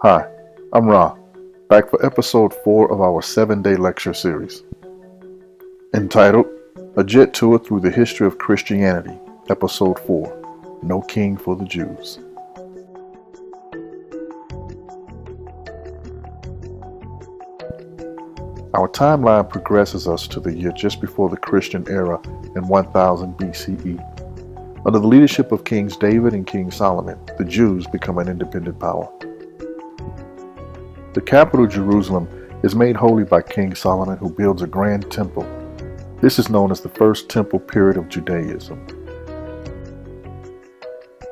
Hi, I'm Ra, back for episode 4 of our 7-day lecture series, entitled A Jet Tour Through the History of Christianity, episode 4, No King for the Jews. Our timeline progresses us to the year just before the Christian era in 1000 BCE. Under the leadership of Kings David and King Solomon, the Jews become an independent power. The capital, Jerusalem, is made holy by King Solomon, who builds a grand temple. This is known as the first temple period of Judaism.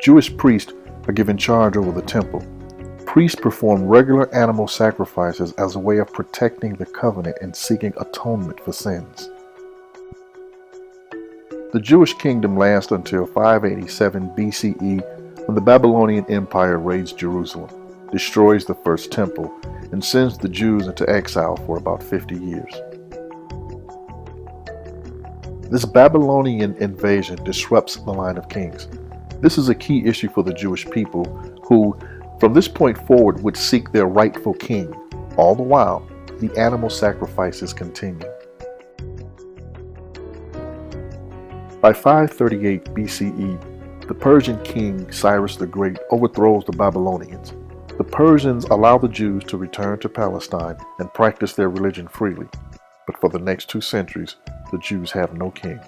Jewish priests are given charge over the temple. Priests perform regular animal sacrifices as a way of protecting the covenant and seeking atonement for sins. The Jewish kingdom lasts until 587 BCE, when the Babylonian Empire raids Jerusalem, destroys the first temple, and sends the Jews into exile for about 50 years. This Babylonian invasion disrupts the line of kings. This is a key issue for the Jewish people, who, from this point forward, would seek their rightful king. All the while, the animal sacrifices continue. By 538 BCE, the Persian king Cyrus the Great overthrows the Babylonians. The Persians allow the Jews to return to Palestine and practice their religion freely, but for the next 2 centuries, the Jews have no king.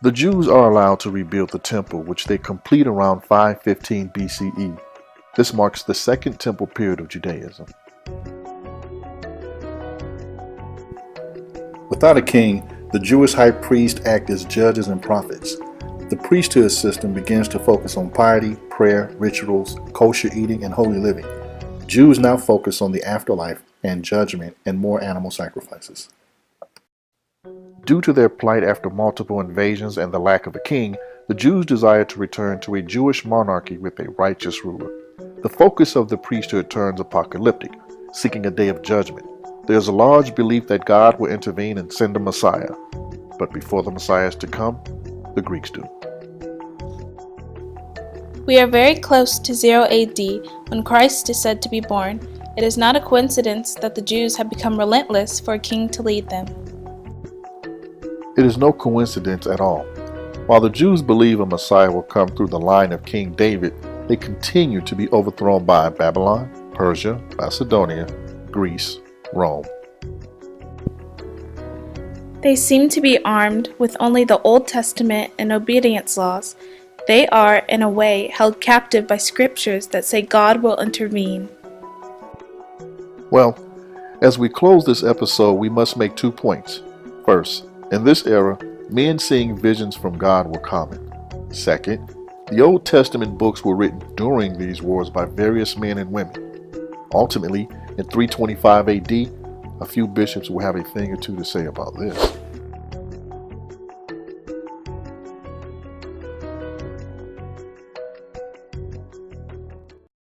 The Jews are allowed to rebuild the temple, which they complete around 515 BCE. This marks the second temple period of Judaism. Without a king, the Jewish high priests act as judges and prophets. The priesthood system begins to focus on piety, prayer, rituals, kosher eating, and holy living. Jews now focus on the afterlife and judgment and more animal sacrifices. Due to their plight after multiple invasions and the lack of a king, the Jews desire to return to a Jewish monarchy with a righteous ruler. The focus of the priesthood turns apocalyptic, seeking a day of judgment. There is a large belief that God will intervene and send a Messiah. But before the Messiah is to come, the Greeks do. We are very close to 0 AD, when Christ is said to be born. It is not a coincidence that the Jews have become relentless for a king to lead them. It is no coincidence at all. While the Jews believe a Messiah will come through the line of King David, they continue to be overthrown by Babylon, Persia, Macedonia, Greece, Rome. They seem to be armed with only the Old Testament and obedience laws. They are, in a way, held captive by scriptures that say God will intervene. Well, as we close this episode, we must make 2 points. First, in this era, men seeing visions from God were common. Second, the Old Testament books were written during these wars by various men and women. Ultimately, in 325 AD, a few bishops will have a thing or two to say about this.